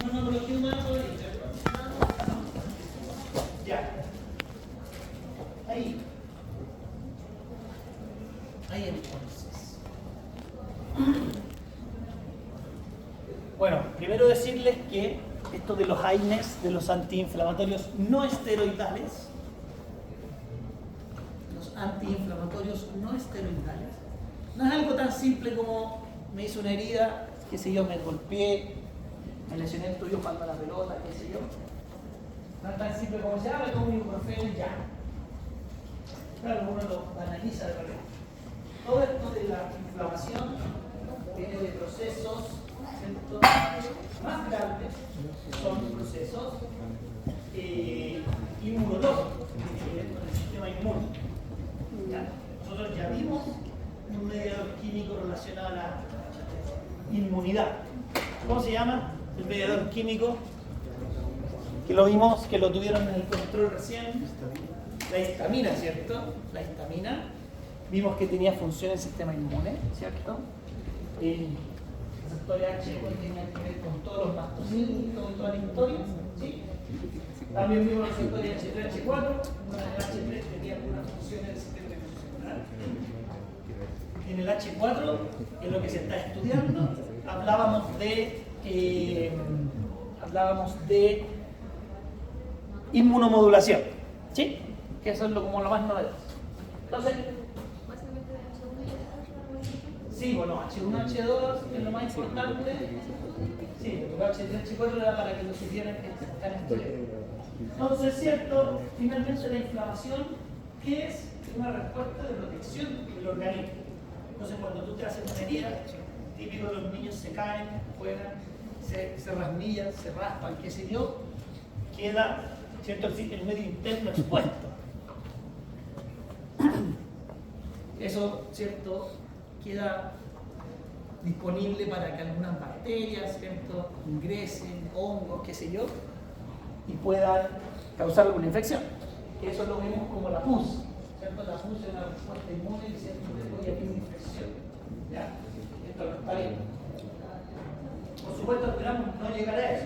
inmunocología humana todavía. Ya. Ahí. Ahí entonces. Bueno, primero decirles que esto de los AINES, de los antiinflamatorios no esteroidales, no es algo tan simple como me hice una herida, qué sé yo, me golpeé, me lesioné el tuyo jugando a la pelota, qué sé yo. No es tan simple como decir, me tomo ibuprofeno y ya. Claro, uno lo analiza de repente. Todo esto de la inflamación viene de procesos, ¿cierto?, más grandes, son procesos inmunológicos, que tienen que ver con el sistema inmune. ¿Ya? Nosotros ya vimos un mediador químico relacionado a la inmunidad. ¿Cómo se llama el mediador químico? Que lo vimos, que lo tuvieron en el control recién. La histamina, ¿cierto? La histamina. Vimos que tenía función en el sistema inmune, ¿cierto? El receptor H tenía que ver con todos los mastocitos y toda la historia, ¿sí? También vimos los receptores H3, H4. El H3 tenía alguna función en el sistema inmunológico. En el H4, en lo que se está estudiando, hablábamos de inmunomodulación, ¿sí? Que eso es como lo más novedoso. Entonces, sí, bueno, H1, H2 es lo más importante. Sí, pero H3, H4 era para que lo supieran que están estudiando. Entonces, cierto, finalmente la inflamación, ¿qué es? Una respuesta de protección del organismo. Entonces, cuando tú te haces una herida, típico de los niños se caen, juegan, se rasmillan, se raspan, qué sé yo, queda, ¿cierto?, el medio interno expuesto. Eso, ¿cierto?, queda disponible para que algunas bacterias, ¿cierto?, ingresen, hongos, qué sé yo, y puedan causar alguna infección. Eso lo vemos como la pus, ¿cierto? La pus es una respuesta inmune y siempre voy a tener una infección. ¿Ya? Esto no está bien. Por supuesto, esperamos no llegar a eso.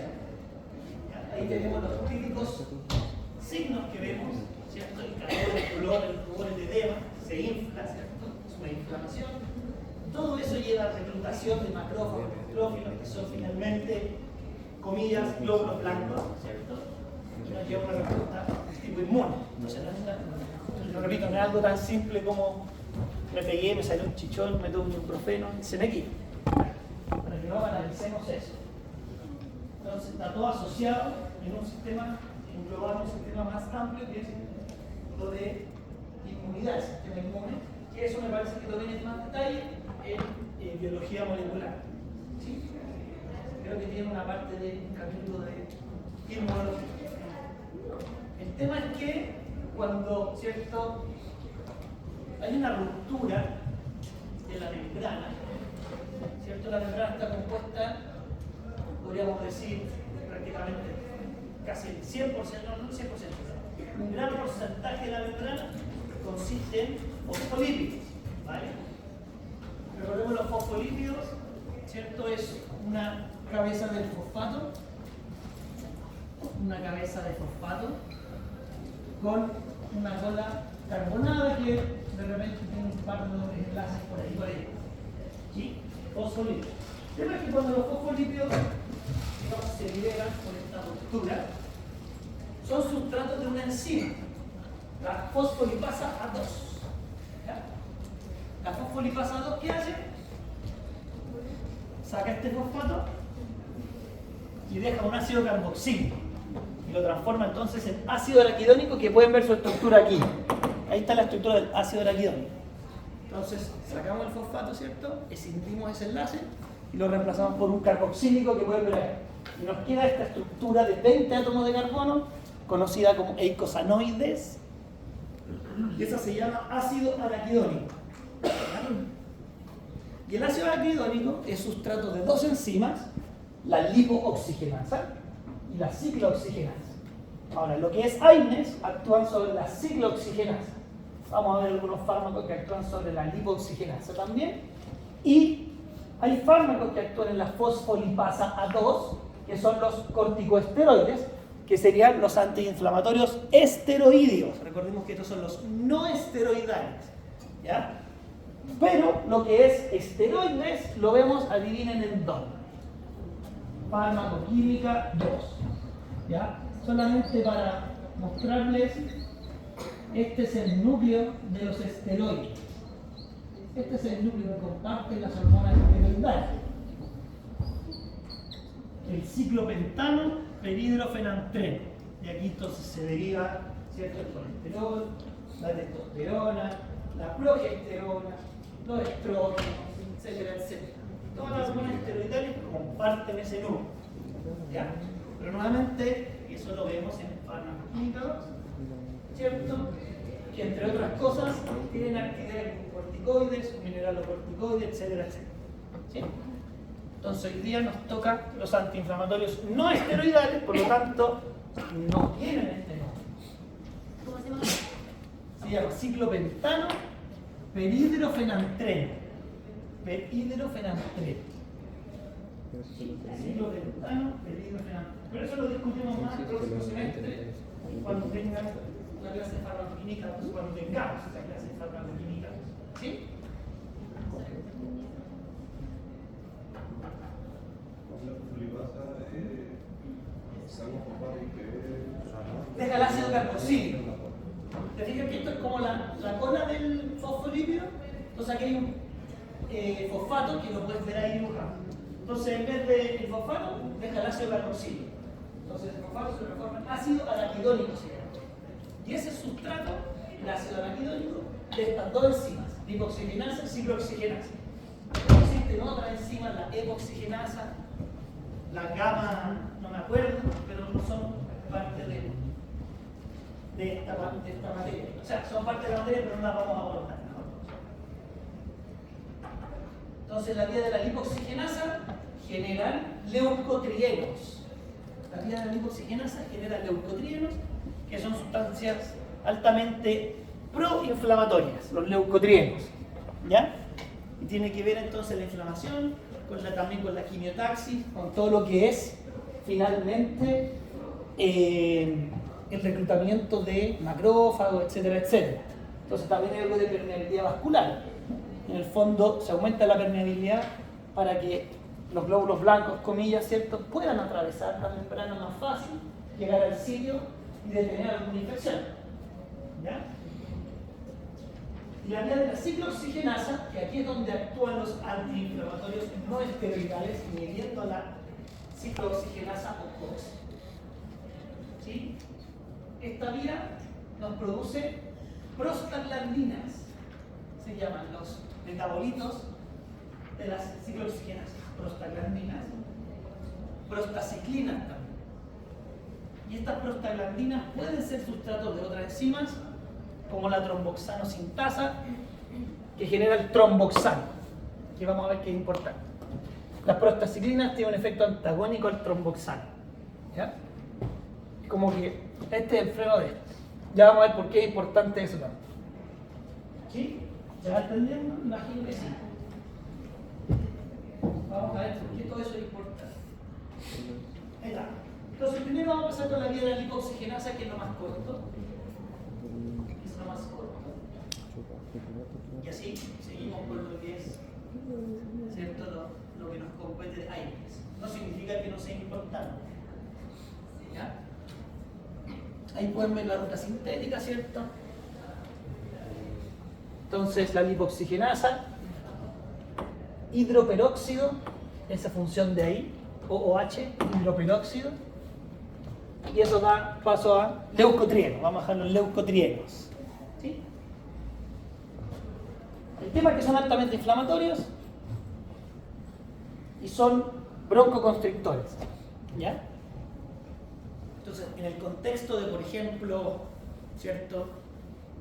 ¿Ya? Ahí tenemos los típicos signos que vemos, ¿cierto? El calor, el dolor, el rubor, el edema, se infla, ¿cierto? Es una inflamación. Todo eso lleva a reclutación de macrófagos, nutrófilos, que son finalmente, comillas, glóbulos blancos, ¿cierto? Y nos lleva a una respuesta de tipo inmune. Entonces, lo repito, no es algo tan simple como me pegué, me salió un chichón, me tomé un ibuprofeno y se me quita. Para que no analicemos eso. Entonces, está todo asociado en un sistema, englobado en un sistema más amplio, que es lo de inmunidad, el sistema inmune, que eso me parece que lo ven en más detalle en biología molecular. ¿Sí? Creo que tiene una parte de un capítulo de inmunología. El tema es que cuando, ¿cierto?, hay una ruptura de la membrana, ¿cierto? La membrana está compuesta, podríamos decir, prácticamente casi el 100%, no el 100%, un gran porcentaje de la membrana consiste en fosfolípidos, ¿vale? Recordemos los fosfolípidos, ¿cierto? Es una cabeza del fosfato, con una cola carbonada que de repente tiene un par de enlaces por ahí, por ahí. ¿Sí? Fosfolípidos. El tema es que cuando los fosfolípidos, digamos, se liberan por esta ruptura, son sustratos de una enzima, la fosfolipasa A2. ¿Ya? La fosfolipasa A2, ¿qué hace? Saca este fosfato y deja un ácido carboxílico y lo transforma entonces en ácido araquidónico, que pueden ver su estructura aquí. Ahí está la estructura del ácido araquidónico. Entonces sacamos el fosfato, ¿cierto? Escindimos ese enlace y lo reemplazamos por un carboxílico que pueden ver ahí. Y nos queda esta estructura de 20 átomos de carbono, conocida como eicosanoides, y esa se llama ácido araquidónico. Y el ácido araquidónico es sustrato de dos enzimas, la lipooxigenasa y la ciclooxigenasa. Ahora, lo que es AINES actúan sobre la ciclooxigenasa. Vamos a ver algunos fármacos que actúan sobre la lipooxigenasa también. Y hay fármacos que actúan en la fosfolipasa A2, que que son los corticosteroides, que serían los antiinflamatorios esteroídeos. Recordemos que estos son los no esteroidales, ¿ya? Pero lo que es esteroides lo vemos, adivinen en dónde. Farmacoquímica 2, ¿ya? Solamente para mostrarles, este es el núcleo de los esteroides. Este es el núcleo que comparten las hormonas esteroidales. El ciclopentano, peridrofenantreno. Y aquí entonces se deriva, ¿cierto?, el colesterol, la testosterona, la progesterona, los estrógenos, etcétera, etcétera. Todas las hormonas esteroidales comparten ese núcleo, ¿ya? Pero nuevamente, eso lo vemos en farmacoquímica 2, ¿cierto? Que entre otras cosas tienen actividad con corticoides, mineralocorticoides, etcétera, etcétera. ¿Sí? Entonces hoy día nos toca los antiinflamatorios no esteroidales, por lo tanto no tienen este nombre. ¿Cómo se llama? Se llama ciclopentano peridrofenantreno. Peridrofenantreno. Ciclopentano peridrofenantreno. Pero eso lo discutimos más el próximo semestre cuando tengan una clase de farmacoquímica, cuando tengamos esa clase de farmacoquímica. ¿Sí? Deja el ácido carboxílico. ¿Te fijas que esto es como la cola del fosfolípido? Entonces aquí hay un fosfato que lo puedes ver ahí dibujado. Entonces en vez del fosfato, deja el ácido carboxílico. Entonces el fosfato se transforma en ácido araquidónico. Y ese sustrato, el ácido araquidónico, de estas dos enzimas, lipoxigenasa y ciclooxigenasa. Existen otras enzimas, la epoxigenasa, la gamma, no me acuerdo, pero no son parte de esta materia. O sea, son parte de la materia, pero no la vamos a abordar. Entonces, la vía de la lipoxigenasa generan leucotrienos. La vía de la lipoxigenasa genera leucotrienos, que son sustancias altamente proinflamatorias, los leucotrienos. ¿Ya? Y tiene que ver entonces la inflamación, también con la quimiotaxis, con todo lo que es finalmente el reclutamiento de macrófagos, etcétera, etcétera. Entonces también hay algo de permeabilidad vascular. En el fondo se aumenta la permeabilidad para que los glóbulos blancos, comillas, ¿cierto?, puedan atravesar la membrana más fácil, llegar al sitio y detener alguna infección. ¿Ya? Y la vía de la ciclooxigenasa, que aquí es donde actúan los antiinflamatorios no esteroidales, inhibiendo a la ciclooxigenasa o COX. ¿Sí? Esta vía nos produce prostaglandinas, se llaman los metabolitos de las ciclooxigenasas, prostaglandinas, prostaciclinas también. Y estas prostaglandinas pueden ser sustratos de otras enzimas, como la tromboxano sintasa, que genera el tromboxano, que vamos a ver que es importante. Las prostaciclinas tienen un efecto antagónico al tromboxano. ¿Ya? Como que este es el freno de este. Ya vamos a ver por qué es importante eso también. ¿Sí? ¿Se va entendiendo? Imagino que sí. Vamos a ver por qué todo eso es importante. Ahí está. Entonces primero vamos a empezar con la vía de la lipoxigenasa, que es lo más corto. Más corto. Y así seguimos con lo que es, ¿cierto?, lo que nos compete de AINES. No significa que no sea importante. ¿Ya? Ahí pueden ver la ruta sintética, ¿cierto? Entonces la lipoxigenasa, hidroperóxido, esa función de ahí, OOH, hidroperóxido, y eso da paso a leucotrienos. Vamos a dejar los leucotrienos. ¿Sí? El tema es que son altamente inflamatorios y son broncoconstrictores. ¿Ya? Entonces, en el contexto de, por ejemplo, ¿cierto?,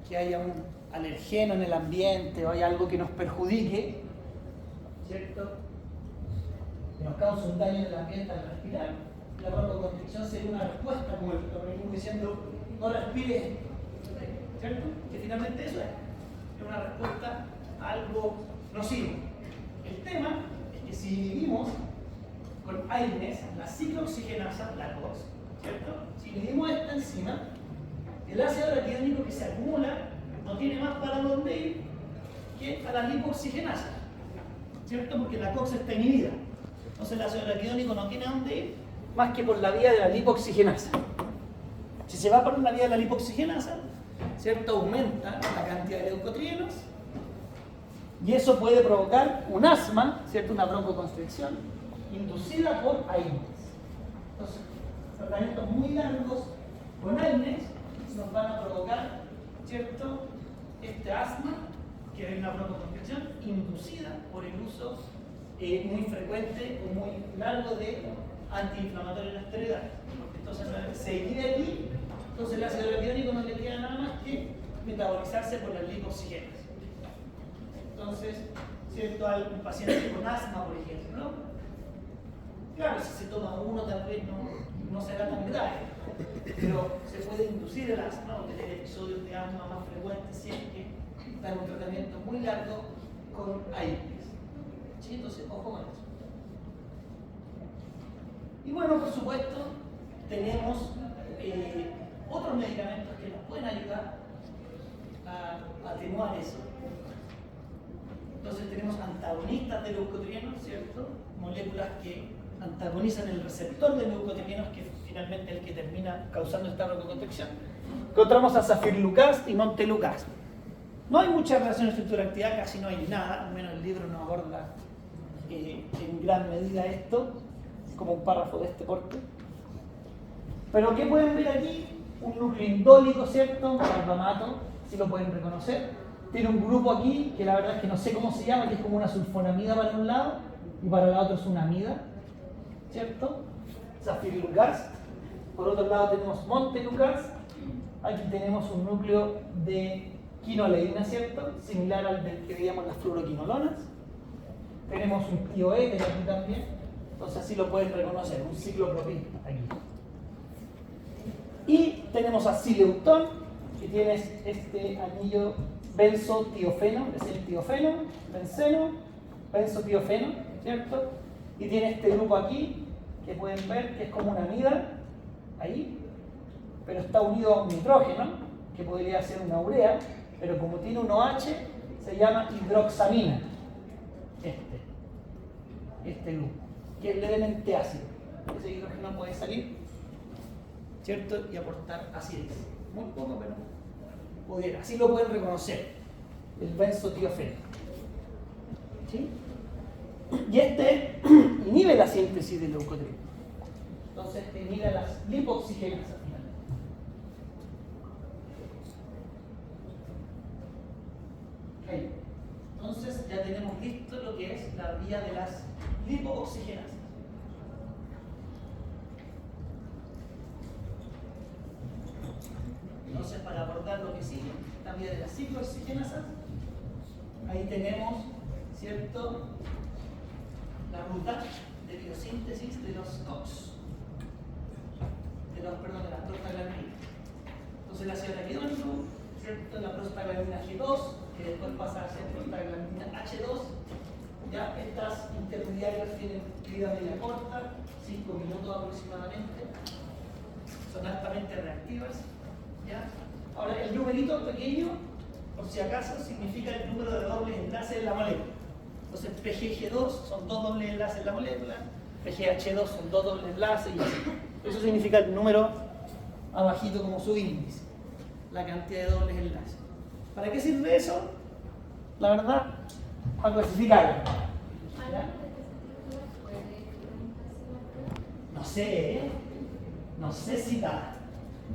que haya un alergeno en el ambiente o hay algo que nos perjudique, ¿cierto?, que nos cause un daño en el ambiente al respirar, la broncoconstricción sería una respuesta, como el organismo diciendo, no respires, ¿cierto? Que finalmente eso es una respuesta a algo nocivo. El tema es que si vivimos con AINES, la ciclooxigenasa, la COX, ¿cierto? Si medimos esta enzima, el ácido araquidónico que se acumula no tiene más para dónde ir que a la lipooxigenasa, ¿cierto? Porque la COX está inhibida. Entonces el ácido araquidónico no tiene a dónde ir más que por la vía de la lipooxigenasa. Si se va por la vía de la lipooxigenasa, ¿cierto? Aumenta la cantidad de leucotrienos y eso puede provocar un asma, ¿cierto? Una broncoconstricción inducida por AINES. Entonces, tratamientos muy largos con AINES nos van a provocar, ¿cierto? Este asma, que es una broncoconstricción inducida por el uso muy frecuente o muy largo de antiinflamatorios no esteroidales. Entonces se inhibe aquí, entonces el ácido araquidónico no le queda nada más que metabolizarse por las lipooxigenas. Entonces, ¿cierto? Un paciente con asma, por ejemplo, claro, si se toma uno tal vez no será tan grave, pero se puede inducir el asma o tener episodios de asma más frecuentes si es que dan un tratamiento muy largo con AINES. ¿Sí? Entonces, ojo con eso. Y bueno, por supuesto, tenemos otros medicamentos que nos pueden ayudar a atenuar eso. Entonces tenemos antagonistas de leucotrienos, ¿cierto? Moléculas que antagonizan el receptor de leucotrienos, que finalmente es el que termina causando esta broncoconstricción. Encontramos a Zafirlukast y Montelukast. No hay mucha relación estructura-actividad, casi no hay nada, al menos el libro no aborda en gran medida esto, como un párrafo de este porte. Pero ¿qué pueden ver aquí? Un núcleo indólico, ¿cierto? Carbamato, si lo pueden reconocer. Tiene un grupo aquí, que la verdad es que no sé cómo se llama, que es como una sulfonamida para un lado, y para el otro es una amida, ¿cierto? Zafirlukast. Por otro lado tenemos Montelukast. Aquí tenemos un núcleo de quinoleína, ¿cierto? Similar al del que veíamos las fluoroquinolonas. Tenemos un tioéter aquí también. Entonces así lo pueden reconocer, un ciclopropil aquí. Y tenemos a Sileutón, que tiene este anillo benzotiofeno, es el tiofeno, benceno, benzotiofeno, ¿cierto? Y tiene este grupo aquí, que pueden ver que es como una amida, ahí, pero está unido a un nitrógeno, que podría ser una urea, pero como tiene un OH, se llama hidroxamina, este grupo, que es levemente ácido. Ese hidrógeno puede salir, ¿cierto? Y aportar acidez. Muy poco, pero pudiera. Así lo pueden reconocer, el benzotiofeno. ¿Sí? Y este inhibe la síntesis de leucotrieno. Entonces inhibe las lipooxigenasas finalmente. Okay. Entonces ya tenemos listo lo que es la vía de las lipooxigenasas. Entonces, para abordar lo que sigue, la vía de las ciclooxigenasas, ahí tenemos, ¿cierto?, la ruta de biosíntesis de los COX, de las prostaglandinas. Entonces, el ácido araquidónico, ¿cierto?, la prostaglandina G2, que después pasa a ser prostaglandina H2. Ya estas intermediarias tienen vida media corta, 5 minutos aproximadamente, son altamente reactivas. ¿Ya? Ahora, el numerito pequeño, por si acaso, significa el número de dobles enlaces en la molécula. Entonces, PGG2 son 2 dobles enlaces en la molécula, PGH2 son 2 dobles enlaces y así. Eso significa el número abajito como subíndice, la cantidad de dobles enlaces. ¿Para qué sirve eso? La verdad, para clasificarlo. No sé, no sé si da.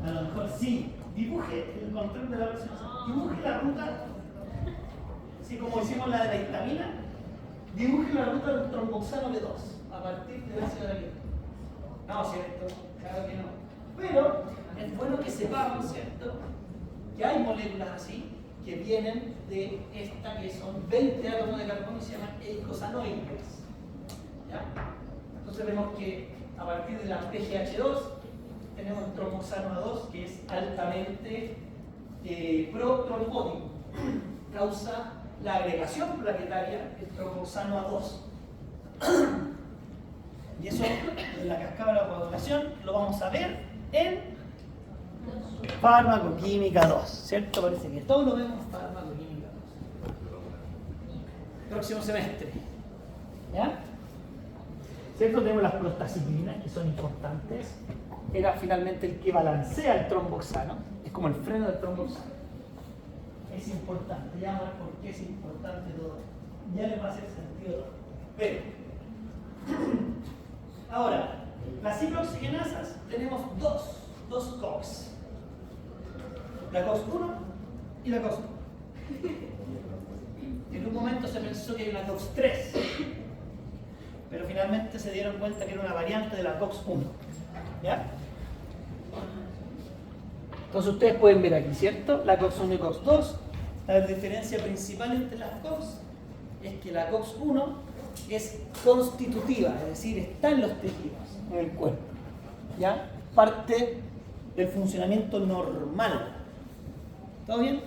A lo mejor sí. Dibuje el control de la presión. Dibuje la ruta, así como hicimos la de la histamina, dibuje la ruta del tromboxano B2 a partir del ácido araquidónico. No, ¿cierto? Claro que no. Pero es bueno que sepamos, ¿cierto?, que hay moléculas así que vienen de esta, que son 20 átomos de carbono y se llaman eicosanoides. ¿Ya? Entonces vemos que a partir de la PGH2 tenemos el tromboxano A2, que es altamente protrombótico. Causa la agregación plaquetaria del tromboxano A2. Y eso, en la cascada de la coagulación, lo vamos a ver en farmacoquímica 2, ¿cierto? Parece que todo lo vemos en farmacoquímica 2. Próximo semestre. ¿Ya? ¿Cierto? Tenemos las prostaciclinas, que son importantes. Era finalmente el que balancea el tromboxano. Es como el freno del tromboxano. Es importante. Ya ver por qué es importante todo. Ya les va a hacer sentido. Pero, ahora, las ciclooxigenasas, tenemos dos COX. La COX-1 y la COX-2. En un momento se pensó que era una COX-3, pero finalmente se dieron cuenta que era una variante de la COX-1. ¿Ya? Entonces ustedes pueden ver aquí, ¿cierto? La COX-1 y COX-2. La diferencia principal entre las COX es que la COX-1 es constitutiva, es decir, está en los tejidos, en el cuerpo. ¿Ya? Parte del funcionamiento normal. ¿Todo bien?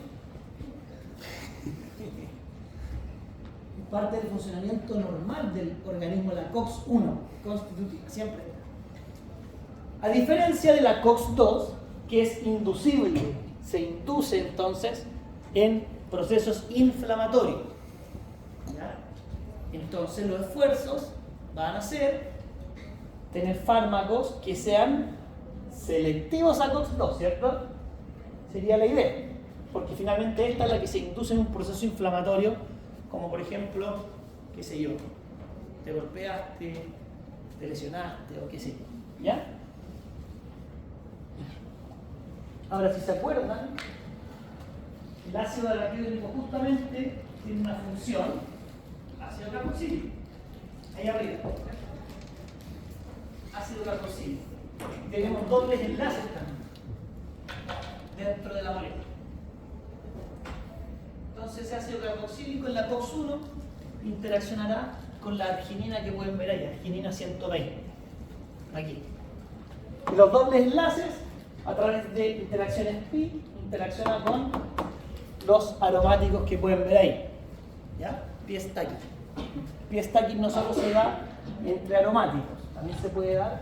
Parte del funcionamiento normal del organismo, la COX-1, constitutiva, siempre está. A diferencia de la COX-2, que es inducible, se induce entonces en procesos inflamatorios. ¿Ya? Entonces los esfuerzos van a ser tener fármacos que sean selectivos a COX-2, ¿cierto? Sería la idea, porque finalmente esta es la que se induce en un proceso inflamatorio, como por ejemplo, qué sé yo, te golpeaste, te lesionaste o qué sé yo, ¿ya? Ahora, si se acuerdan, el ácido araquidónico justamente tiene una función, ácido carboxílico, ahí arriba, ácido carboxílico. Tenemos dobles enlaces también dentro de la molécula. Entonces ese ácido carboxílico en la COX-1 interaccionará con la arginina que pueden ver ahí, arginina 120, aquí. Y los dobles enlaces, a través de interacciones pi, interaccionan con los aromáticos que pueden ver ahí. ¿Ya? Pi está aquí. Pi está aquí no solo se da entre aromáticos, también se puede dar,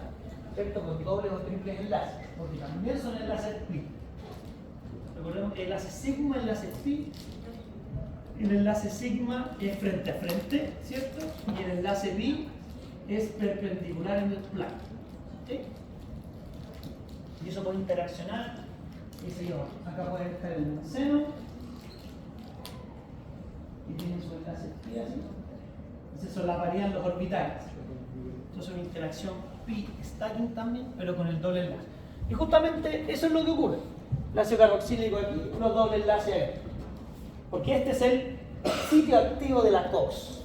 ¿cierto?, con dobles o triples enlaces, porque también son enlaces pi. Recordemos que el enlace sigma, el enlace pi. El enlace sigma es frente a frente, ¿cierto? Y el enlace pi es perpendicular en el plano. ¿Sí? Y eso puede interaccionar, qué sé yo, acá puede estar el benceno y tiene su enlace pi así. Entonces eso la varían los orbitales. Entonces una interacción pi-stacking también, pero con el doble enlace. Y justamente eso es lo que ocurre. El ácido carboxílico aquí, unos dobles enlaces ahí. Porque este es el sitio activo de la COX.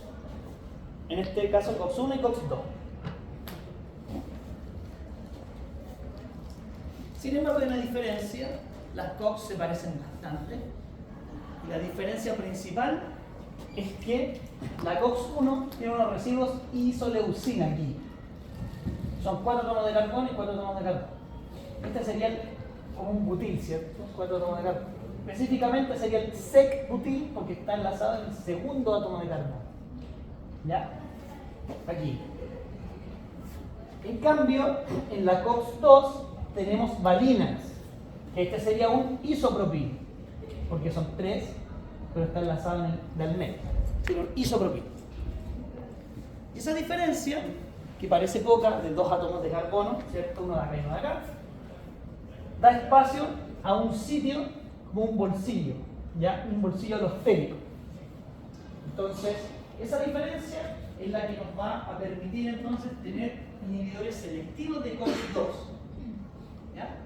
En este caso COX-1 y COX-2. Sin embargo, hay una diferencia. Las COX se parecen bastante. Y la diferencia principal es que la COX-1 tiene unos residuos isoleucina aquí. Son 4 átomos de carbono y 4 átomos de carbono. Este sería como un butil, ¿cierto? 4 átomos de carbono. Específicamente sería el sec-butil porque está enlazado en el segundo átomo de carbono. ¿Ya? Aquí. En cambio, en la COX-2 tenemos valinas. Este sería un isopropil, porque son 3, pero está enlazado en el del medio. Sería un isopropil. Y esa diferencia, que parece poca, de 2 átomos de carbono, ¿cierto? Uno de acá y uno de acá, da espacio a un sitio como un bolsillo, ¿ya? Un bolsillo alostérico. Entonces, esa diferencia es la que nos va a permitir entonces tener inhibidores selectivos de COX-2. ¿Ya?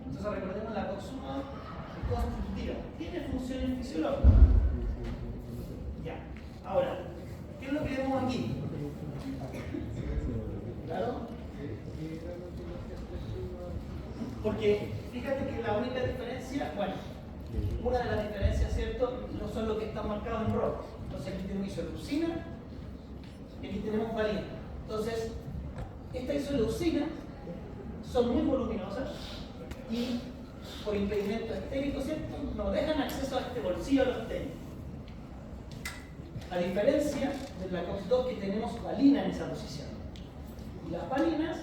Entonces recordemos la COX-1 constitutiva. Tiene funciones fisiológicas. Ya. Ahora, ¿qué es lo que vemos aquí? ¿Claro? Porque fíjate que la única diferencia, bueno, una de las diferencias, ¿cierto?, no son lo que está marcado en rojo. Entonces aquí tenemos isoleucina y aquí tenemos valina. Entonces, estas isoleucinas son muy voluminosas y por impedimento estérico, ¿cierto?, no dejan acceso a este bolsillo alostérico. A diferencia de la COX-2 que tenemos valina en esa posición. las valinas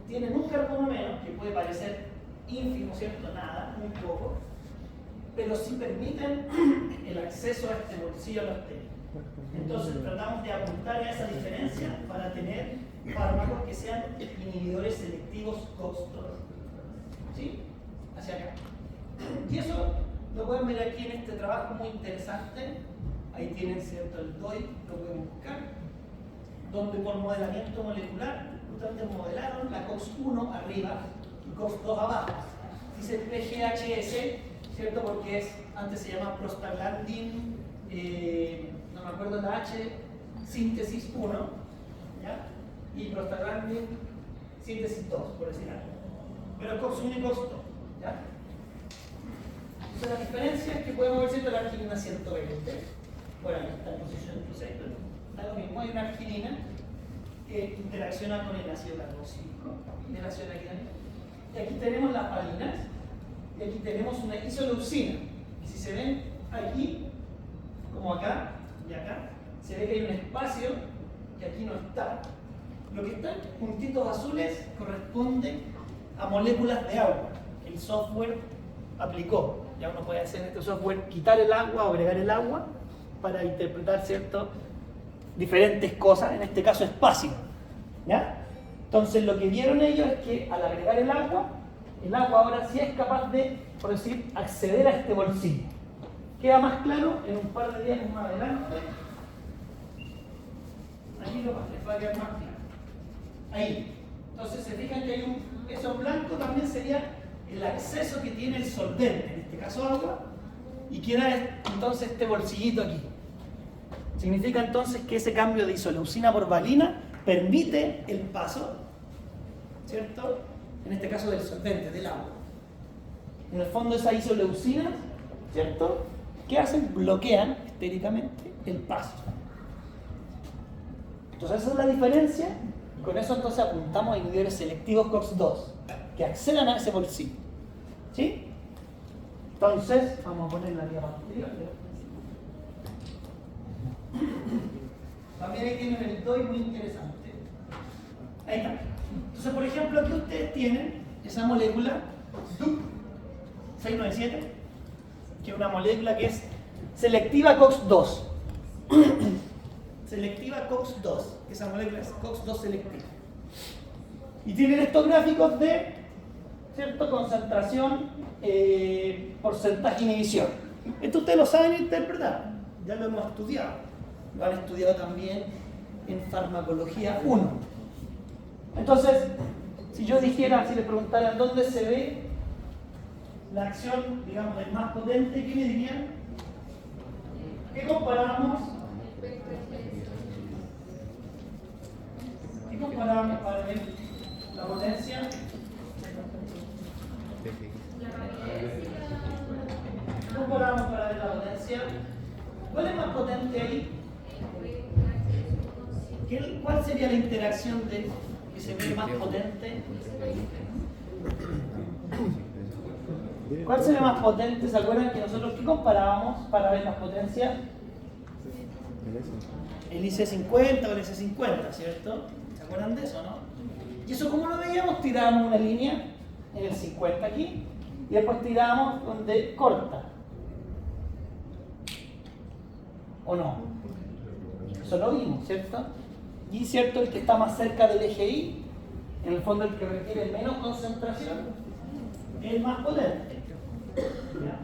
tienen un carbono menos, que puede parecer ínfimo, ¿cierto? Nada, muy poco, pero sí permiten el acceso a este bolsillo alostérico. Entonces tratamos de apuntar a esa diferencia para tener fármacos que sean inhibidores selectivos COX-2. ¿Sí? Hacia acá. Y eso lo pueden ver aquí en este trabajo muy interesante. Ahí tienen, ¿cierto?, el DOI, lo pueden buscar, donde por modelamiento molecular justamente modelaron la COX-1 arriba y COX-2 abajo. Dice PGHS, ¿cierto? Porque antes se llama prostaglandin, no me acuerdo la H, síntesis 1, ¿ya? Y prostaglandin síntesis 2, por decir algo. Pero COX-1 y COX-2, ¿ya? Entonces la diferencia es que podemos ver siempre la arginina 120. Bueno, aquí está en posición 6, pero da lo mismo. Hay una arginina que interacciona con el ácido carboxílico de la cianidina. Y aquí tenemos las valinas y aquí tenemos una isoleucina. Y si se ven aquí, como acá y acá, se ve que hay un espacio que aquí no está. Lo que están puntitos azules corresponde a moléculas de agua. El software aplicó. Ya uno puede hacer en este software quitar el agua o agregar el agua para interpretar, ¿cierto?, diferentes cosas, en este caso espacio. ¿Ya? Entonces lo que vieron ellos es que al agregar el agua ahora sí es capaz de, por decir, acceder a este bolsillo. Queda más claro en un par de días más adelante. Aquí les va a quedar más claro. Ahí. Entonces se fijan que hay eso blanco también sería el acceso que tiene el solvente, en este caso agua, y queda entonces este bolsillito aquí. Significa entonces que ese cambio de isoleucina por valina permite el paso, ¿cierto?, en este caso del solvente, del agua. En el fondo esas isoleucinas, ¿cierto?, ¿qué hacen? Bloquean estéricamente el paso. Entonces esa es la diferencia, y con eso entonces apuntamos a inhibidores selectivos COX-2 que accedan a ese bolsillo. ¿Sí? Entonces, vamos a poner la diapositiva. También ahí tienen el DOI muy interesante. Ahí está. Entonces, por ejemplo, aquí ustedes tienen esa molécula DUP 697, que es una molécula que es selectiva COX-2. Selectiva COX-2. Esa molécula es COX-2 selectiva. Y tienen estos gráficos de, ¿cierto?, concentración, porcentaje inhibición. Esto ustedes lo saben interpretar. Ya lo hemos estudiado. Lo han estudiado también en farmacología 1. Entonces, si yo dijera, si le preguntaran dónde se ve la acción, digamos, del más potente, ¿qué me dirían? ¿Qué comparamos? ¿Qué comparamos para ver la potencia? ¿Qué comparamos para ver la potencia? ¿Cuál es más potente ahí? ¿Cuál sería la interacción de que se ve más potente? ¿Cuál sería más potente? ¿Se acuerdan que nosotros qué comparábamos para ver las potencias? El IC50 o el IC50, ¿cierto? ¿Se acuerdan de eso, no? ¿Y eso cómo lo veíamos? Tirábamos una línea en el 50 aquí y después tirábamos donde corta. ¿O no? Eso lo vimos, ¿cierto? Y cierto, el que está más cerca del eje Y, en el fondo el que requiere menos concentración, es el más potente. ¿Ya?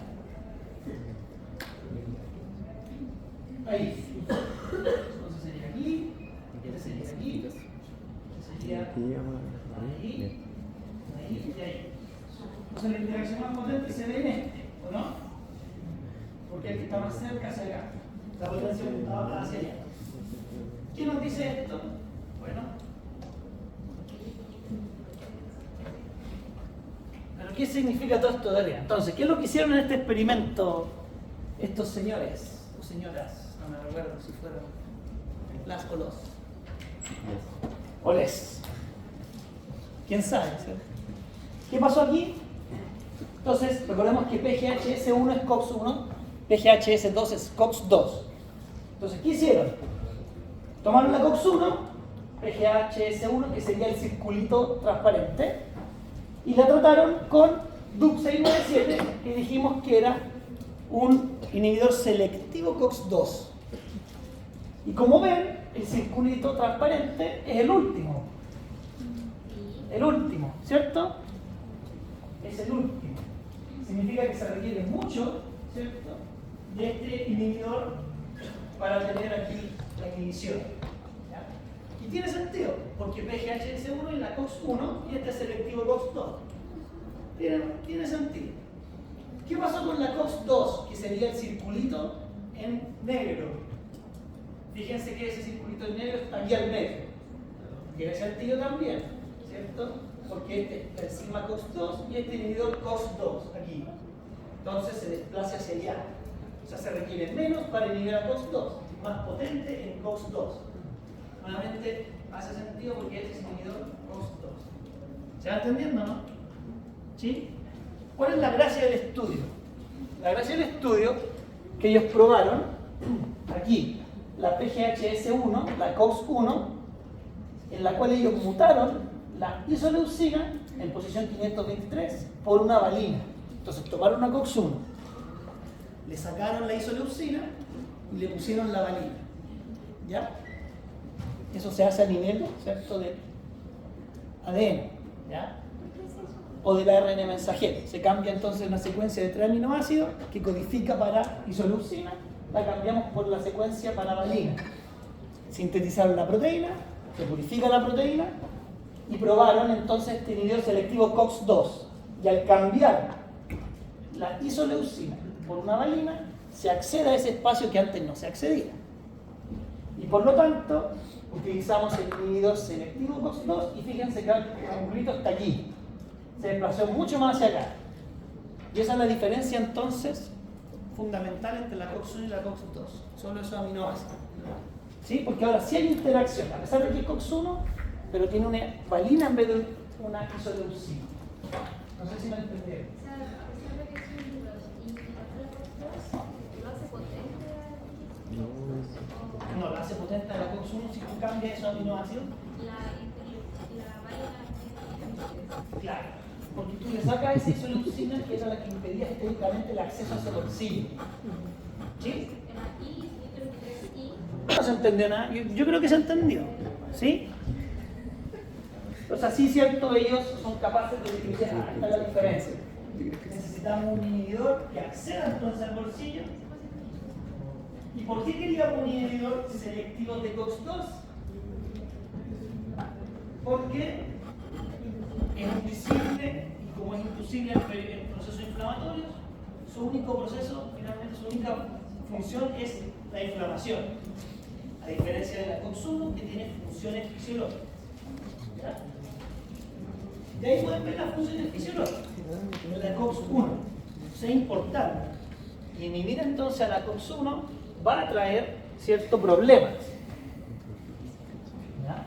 Ahí. Entonces sería aquí, este sería aquí, este sería ahí, ahí y ahí. Entonces la interacción más potente se ve en este, ¿o no? Porque el que está más cerca hacia acá. La potencia apuntada hacia allá. ¿Qué nos dice esto? Bueno, pero ¿qué significa todo esto de arriba? Entonces, ¿qué es lo que hicieron en este experimento estos señores o señoras? No me recuerdo si fueron las o los. O les. ¿Quién sabe? ¿Cierto? ¿Qué pasó aquí? Entonces, recordemos que PGHS1 es COX-1, PGHS2 es COX-2. Entonces, ¿qué hicieron? Tomaron la COX-1, PGHS1, que sería el circulito transparente, y la trataron con DUC697, que dijimos que era un inhibidor selectivo COX-2. Y como ven, el circulito transparente es el último. El último, ¿cierto? Es el último. Significa que se requiere mucho, ¿cierto?, de este inhibidor para tener aquí la inhibición. ¿Ya? Y tiene sentido, porque PGHS1 es la COX-1 y este es selectivo COX-2. Tiene sentido. ¿Qué pasó con la COX-2, que sería el circulito en negro? Fíjense que ese circulito en negro está aquí al medio. Tiene sentido también, ¿cierto? Porque este es la enzima COX-2 y este inhibidor COX-2 aquí. Entonces se desplaza hacia allá. O sea, se requiere menos para inhibir a COX-2, más potente en COX-2. Nuevamente hace sentido porque este es inhibidor COX-2. ¿Se va entendiendo, no? ¿Sí? ¿Cuál es la gracia del estudio? La gracia del estudio que ellos probaron aquí, la PGHS1, la COX-1, en la cual ellos mutaron la isoleucina en posición 523 por una valina. Entonces tomaron una COX-1, le sacaron la isoleucina y le pusieron la valina. ¿Ya? Eso se hace a nivel, ¿cierto?, de ADN, ¿ya?, o del ARN mensajero. Se cambia entonces una secuencia de 3 aminoácidos que codifica para isoleucina, la cambiamos por la secuencia para valina. Sintetizaron la proteína, se purifica la proteína y probaron entonces este inhibidor selectivo COX-2. Y al cambiar la isoleucina por una valina, se accede a ese espacio que antes no se accedía. Y por lo tanto, utilizamos el inhibidor selectivo COX-2 y fíjense que el triangulito está aquí. Se desplazó mucho más hacia acá. Y esa es la diferencia entonces fundamental entre la COX-1 y la COX-2. Solo esos aminoácidos. ¿Sí? Porque ahora sí hay interacción, a pesar de que es COX-1, pero tiene una valina en vez de una isoleucina. No sé si me entendieron. O sea, a pesar de que es un inhibidor y la COX-2, ¿lo hace potente? No, la hace potente a la COX-1 si tú cambias esos aminoácidos. La valina. Claro, porque tú le sacas esa isoleucina que era la que impedía estéticamente el acceso a ese bolsillo. ¿Sí? Era I, 523I. No se entendió nada. Yo creo que se entendió. ¿Sí? O sea, sí, cierto, ellos son capaces de decir, esta es la diferencia. Necesitamos un inhibidor que acceda entonces al bolsillo. ¿Y por qué queríamos un inhibidor selectivo de COX-2? Porque es invisible y como es imposible en procesos inflamatorios, su único proceso, finalmente su única función es la inflamación. A diferencia de la COX-1 que tiene funciones fisiológicas. ¿Ya? De ahí pueden ver las funciones fisiológicas de la COX-1. Eso es importante. Y inhibir entonces a la COX-1 va a traer ciertos problemas. ¿Ya?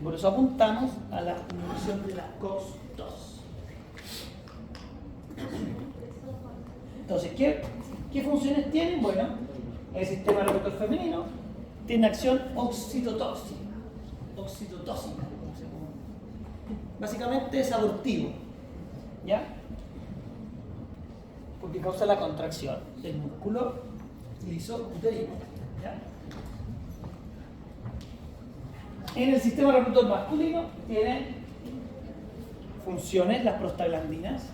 Por eso apuntamos a la inhibición de la COX-2. Entonces, ¿qué funciones tienen? Bueno, el sistema reproductor femenino tiene acción oxitotóxica. Oxitotóxica. Básicamente es abortivo. ¿Ya? Porque causa la contracción del músculo liso uterino. ¿Ya? En el sistema reproductor masculino tiene funciones, las prostaglandinas,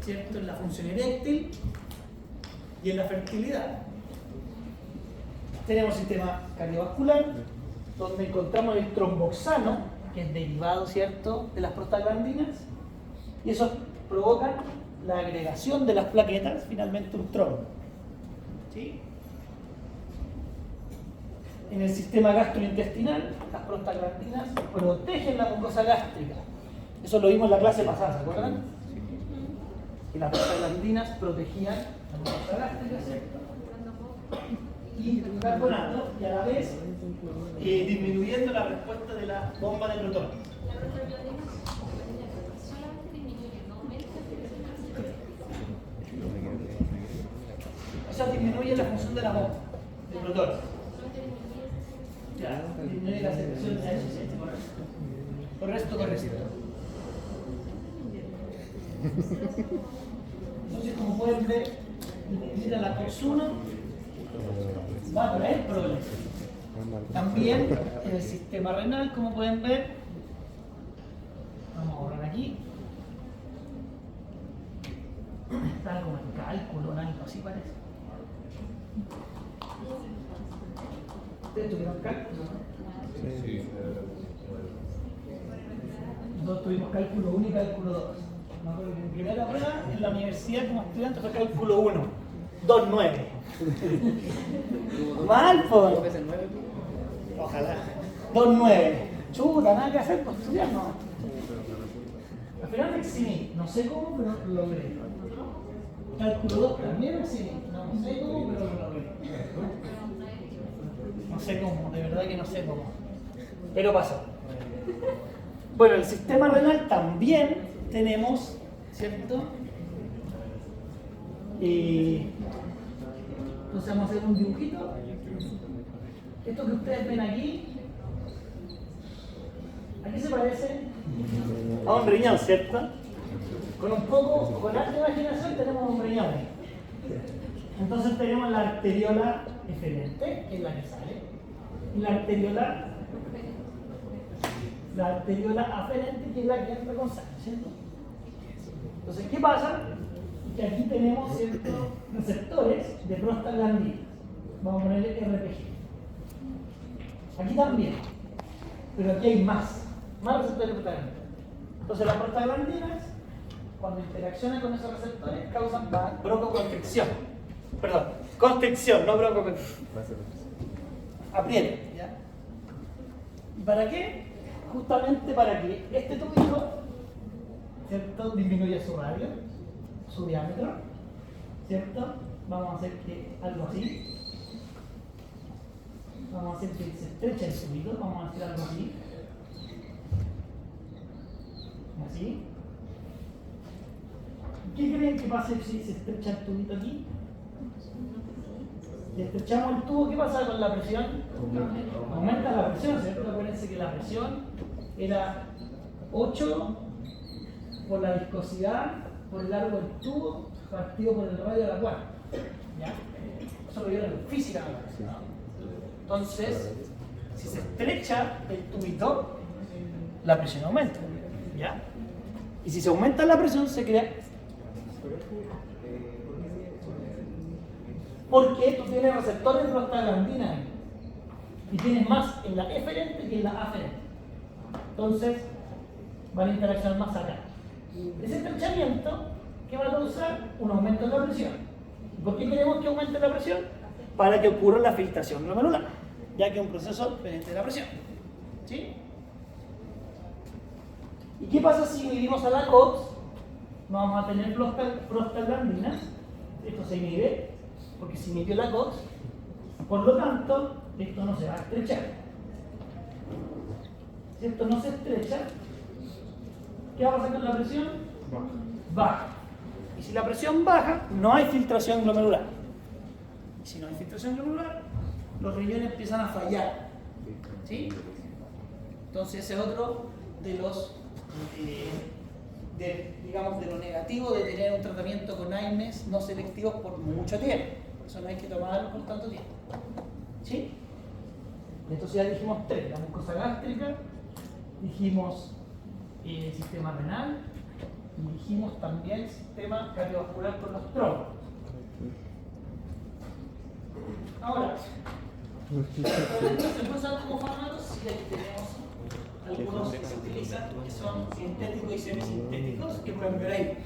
¿cierto?, en la función eréctil y en la fertilidad. Tenemos sistema cardiovascular, donde encontramos el tromboxano, que es derivado, ¿cierto?, de las prostaglandinas, y eso provoca la agregación de las plaquetas, finalmente un trombo. ¿Sí? En el sistema gastrointestinal, las prostaglandinas protegen la mucosa gástrica. Eso lo vimos en la clase pasada, ¿se acuerdan? Que las prostaglandinas protegían la mucosa gástrica, ¿cierto? Y carbonato, y a la vez disminuyendo la respuesta de la bomba de protones. La prostaglandina solamente disminuye, no aumenta O sea, disminuye la función de la bomba de protones. solamente disminuye. Ya, contracción de la S7, correcto. Entonces, como pueden ver, ir a la COX-1 va a traer problemas. También en el sistema renal, como pueden ver, vamos a borrar aquí. Está como en cálculo, algo así parece. ¿Ustedes tuvieron cálculo? Sí. Nosotros tuvimos cálculo 1 y cálculo 2. Me acuerdo que mi primera prueba en la universidad como estudiante fue cálculo 1, 2.9. Mal, por. Ojalá. 2.9. Chuta, nada que hacer por estudiar, no. Al final me eximí, no sé cómo, pero lo logré. Cálculo 2 también me eximí, no sé cómo, pero lo logré. No sé cómo, de verdad que no sé cómo. Pero pasó. Bueno, el sistema renal también tenemos, ¿cierto? Entonces vamos a hacer un dibujito. Esto que ustedes ven aquí, ¿a qué se parece? A un riñón, ¿cierto? Con alta imaginación tenemos un riñón. Entonces tenemos la arteriola eferente, que es la que sale, y la arteriola aferente, que es la que entra con sangre, ¿cierto? Entonces, ¿qué pasa? Que aquí tenemos ciertos receptores de prostaglandinas. Vamos a ponerle RPG. Aquí también, pero aquí hay más receptores de prostaglandinas. Entonces, las prostaglandinas, cuando interaccionan con esos receptores, causan broncoconstricción. Perdón, constricción, no broncoconstricción. Aprieten, ¿ya? ¿Y para qué? Justamente para que este tubito, ¿cierto?, disminuya su radio, su diámetro, ¿cierto? Vamos a hacer que algo así. Vamos a hacer que se estreche el tubito, vamos a hacer algo así. Así. ¿Qué creen que pasa si se estrecha el tubito aquí? Si estrechamos el tubo, ¿qué pasa con la presión? Aumenta la presión, ¿cierto? Acuérdense que la presión era 8 por la viscosidad, por el largo del tubo, partido por el radio de la cuarta. ¿Ya? Eso lo vieron en física, ¿no? Entonces, si se estrecha el tubito, la presión aumenta. ¿Ya? Y si se aumenta la presión, se crea. Porque tú tienes receptores de prostaglandina y tienes más en la eferente que en la aferente. Entonces, van a interaccionar más acá. Ese estrechamiento, ¿qué va a causar? Un aumento de la presión. ¿Y por qué queremos que aumente la presión? Para que ocurra la filtración glomerular, ya que es un proceso dependiente de la presión. ¿Sí? ¿Y qué pasa si inhibimos a la COX? No vamos a tener prostaglandinas. Esto se inhibe porque se inhibió la COX. Por lo tanto, esto no se va a estrechar. Si esto no se estrecha, ¿qué va a pasar con la presión? Baja. Y si la presión baja, no hay filtración glomerular. Y si no hay filtración glomerular, los riñones empiezan a fallar. ¿Sí? Entonces ese es otro de los, digamos, de lo negativo de tener un tratamiento con AINES no selectivos por mucho tiempo. Por eso no hay que tomarlo por tanto tiempo. ¿Sí? Entonces ya dijimos 3, la mucosa gástrica, dijimos el sistema renal y dijimos también el sistema cardiovascular por los trombos. Ahora, se puede usar como fármacos si aquí tenemos algunos que se utilizan que son sintéticos y semisintéticos que pueden ver ahí.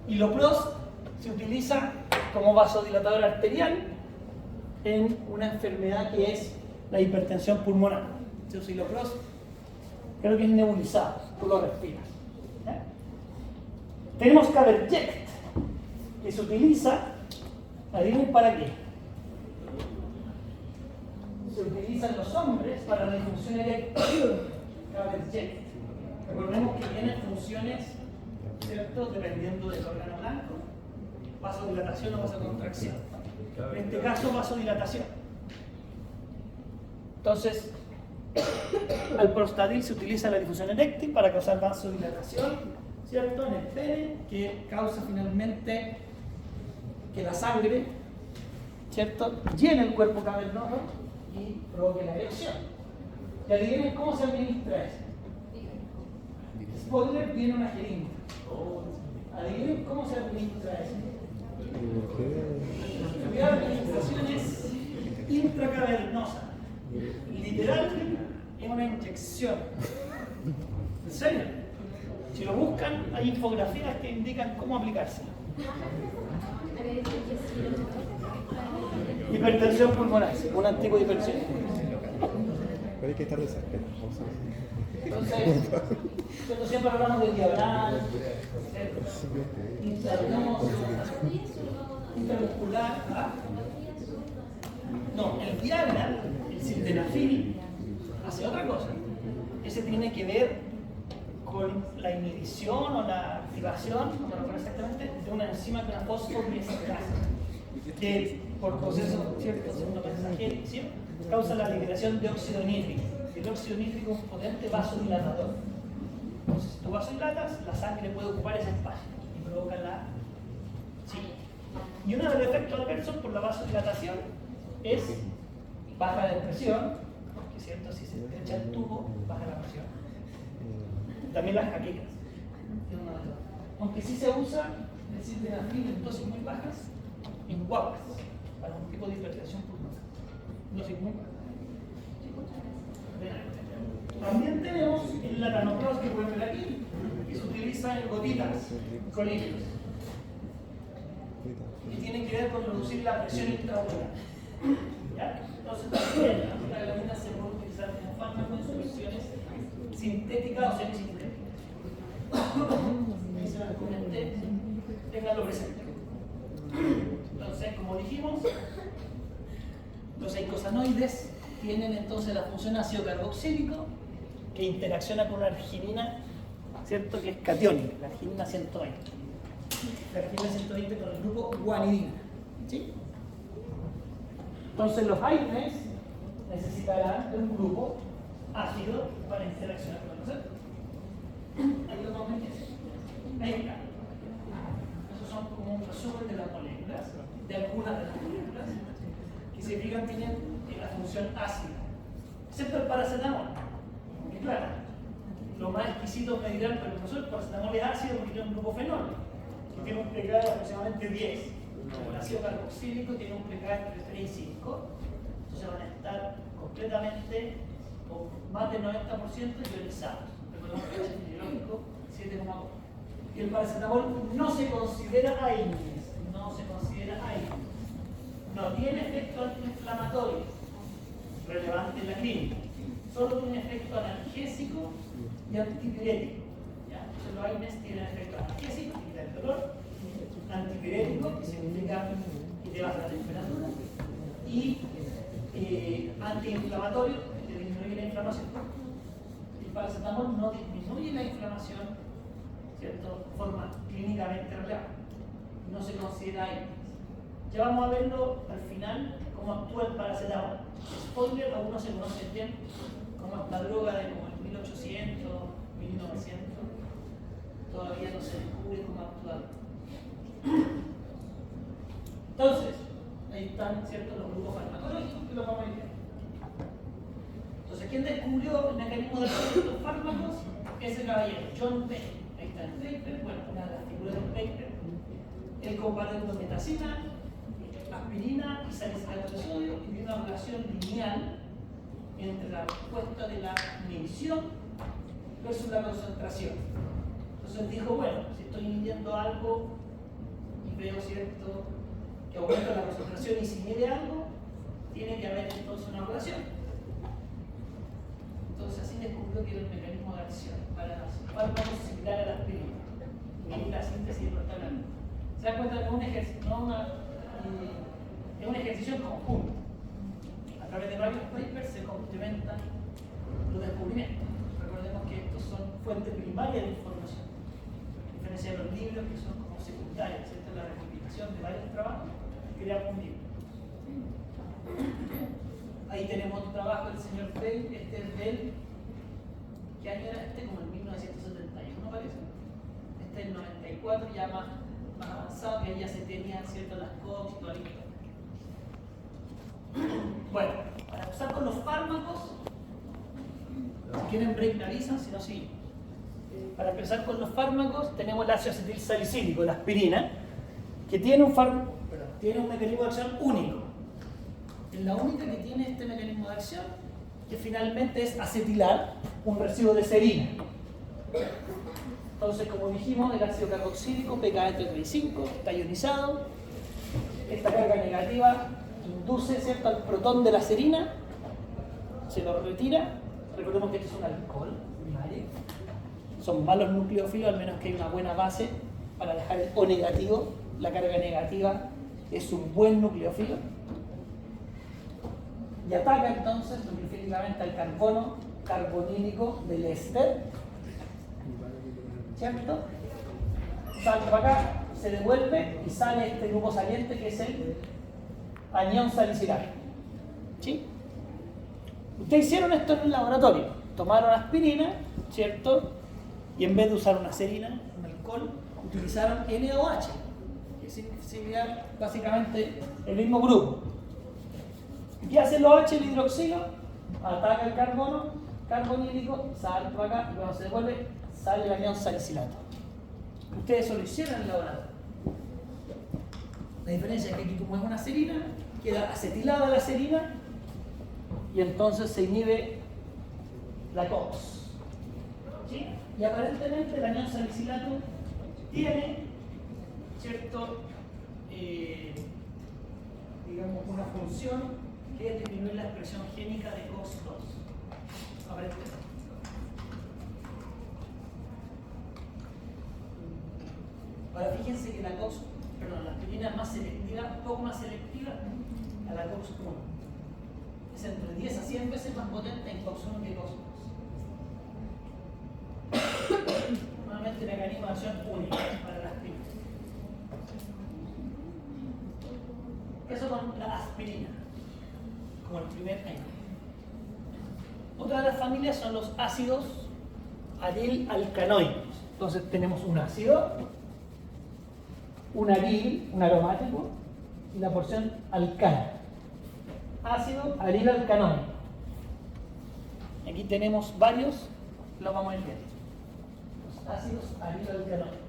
Hilopros se utiliza como vasodilatador arterial en una enfermedad que es la hipertensión pulmonar. Se usa Hilopros, creo que es nebulizado, tú lo respiras. ¿Ya? Tenemos Caberject, que se utiliza, adivinen para qué. Se utiliza en los hombres para la disfunción eréctil. Caberject. Recordemos que tiene funciones, ¿cierto?, dependiendo del órgano blanco, vasodilatación o vasocontracción. En este caso, vasodilatación. Entonces, Alprostadil se utiliza en la difusión eréctil para causar vasodilatación, ¿cierto? En el pene, que causa finalmente que la sangre, ¿cierto?, llene el cuerpo cavernoso y provoque la erección. Y adivinen cómo se administra eso. Spoiler, viene una jeringa. Adivinen cómo se administra eso. La administración es intracavernosa. Literal, es una inyección. ¿En serio? Si lo buscan, hay infografías que indican cómo aplicárselo. Hipertensión pulmonar, un anticohipertensión. Pero hay que estar de cerca. Entonces, siempre hablamos de diagrama, intramuscular. No, el Viagra, el sildenafil, hace otra cosa. Ese tiene que ver con la inhibición o la activación, no me recuerdo exactamente, de una enzima que es una fosfodiesterasa, que por proceso, ¿cierto?, segundo mensaje, ¿sí?, causa la liberación de óxido nítrico. El óxido nítrico es un potente vasodilatador. Entonces, si tú vasodilatas, la sangre puede ocupar ese espacio y provoca la... Sí. Y uno de los efectos adversos por la vasodilatación es baja de presión, porque cierto, si se estrecha el tubo, baja la presión. También las jaquecas. Aunque sí se usa el sildenafil en dosis muy bajas, en guaguas, para un tipo de hipertensión pulmonar. Dosis muy bajas. También tenemos el latanopros que pueden ver aquí, que se utiliza en gotitas, colirios, y tiene que ver con reducir la presión intraocular. ¿Ya? Entonces también la glamina se puede utilizar como fármaco en soluciones sintéticas o semisintéticas. Ahí se las comenté, tenganlo presente. Entonces, como dijimos, los eicosanoides tienen entonces la función ácido carboxílico que interacciona con una arginina, ¿cierto?, que es catiónica, la arginina 120. La arginina 120 con el grupo guanidina. ¿Sí? Entonces los AINES necesitarán un grupo ácido para interaccionar con el receptor. Ahí lo vamos a ver. Ahí está. Esos son como un resumen de las moléculas, de algunas de las moléculas, que se fijan tienen la función ácida, excepto el paracetamol. Y claro, lo más exquisito me dirán, pero profesor, el paracetamol es ácido porque tiene un grupo fenol, que tiene un pKa de aproximadamente 10. El ácido carboxílico tiene un pKa entre 3 y 5, entonces van a estar completamente, o más del 90% ionizados. Recordemos que el pH fisiológico 7,8. Y el paracetamol no se considera AINES, no tiene efecto antiinflamatorio relevante en la clínica, solo tiene efecto analgésico y antipirético. Entonces los AINES tienen efecto analgésico, que quita el dolor, antipirético, que significa que te baja la temperatura, y antiinflamatorio, que disminuye la inflamación. El paracetamol no disminuye la inflamación, ¿cierto?, de forma clínicamente relevante, no se considera AINES. Ya vamos a verlo al final, cómo actúa el paracetamol. Spoiler, aún no se conoce bien como esta droga de como el 1800, 1900, todavía no se descubre cómo actúa. Entonces, ahí están, ¿cierto?, los grupos farmacológicos que los vamos a ir viendo. Entonces, ¿quién descubrió el mecanismo de estos fármacos? Ese caballero, John Baker. Ahí está el paper, bueno, una de las figuras del paper. Él comparó metacina, aspirina y salicilate de sodio y vio una relación lineal entre la respuesta de la inhibición versus la concentración. Entonces dijo, bueno, si estoy inhibiendo algo y veo, ¿cierto?, que aumenta la concentración y se inhibe algo, tiene que haber entonces una relación. Entonces así descubrió que era el mecanismo de acción para fármacos similares a la aspirina y la síntesis de prostaglandina. ¿Se dan cuenta que es un ejercicio, es un ejercicio en conjunto? A través de varios papers se complementan los descubrimientos. Recordemos que estos son fuentes primarias de información, a diferencia de los libros que son como secundarios, ¿cierto? La recopilación de varios trabajos, creamos un libro. Ahí tenemos otro trabajo del señor Bell, este es del, ¿qué año era este? Como el 1971 parece. Este es el 94, ya más avanzado, que ya se tenían cierto las COX y toda la historia. Bueno, para empezar con los fármacos, si quieren break me avisan, si no sí. Para empezar con los fármacos, tenemos el ácido acetil salicílico, la aspirina, que tiene tiene un mecanismo de acción único. Es la única que tiene este mecanismo de acción, que finalmente es acetilar un residuo de serina. Entonces, como dijimos, el ácido carboxílico pKa-35 está ionizado. Esta carga negativa induce, ¿cierto?, al protón de la serina, se lo retira. Recordemos que este es un alcohol primario. Son malos nucleófilos, al menos que hay una buena base para dejar el O negativo. La carga negativa es un buen nucleófilo. Y ataca entonces nucleofílicamente al carbono carbonílico del éster, ¿cierto? Salta para acá, se devuelve y sale este grupo saliente que es el anión salicilato. ¿Sí? Ustedes hicieron esto en el laboratorio, tomaron aspirina, ¿cierto? Y en vez de usar una serina, un alcohol, utilizaron NaOH, que sería básicamente el mismo grupo. ¿Qué hace el OH, el hidroxilo? Ataca el carbono carbonílico, sale para acá y cuando se devuelve sale el anión salicilato. Ustedes eso lo hicieron en el laboratorio. La diferencia es que aquí, como es una serina, queda acetilada la serina y entonces se inhibe la COX. ¿Sí? Y aparentemente el anión salicilato tiene, ¿cierto?, digamos, una función que es disminuir la expresión génica de COX-2. Aparentemente. Ahora fíjense que la aspirina es más selectiva, poco más selectiva a la COX-1. Es entre 10 a 100 veces más potente en COX-1 que COX-2. Nuevamente mecanismo de acción único para la aspirina. Eso con la aspirina, como el primer año. Otra de las familias son los ácidos aril-alcanoicos. Entonces tenemos un ácido, un aril, un aromático, y la porción alcana. Ácido aril-alcanoico. Aquí tenemos varios, los vamos a ir viendo. Los ácidos aril-alcanoicos.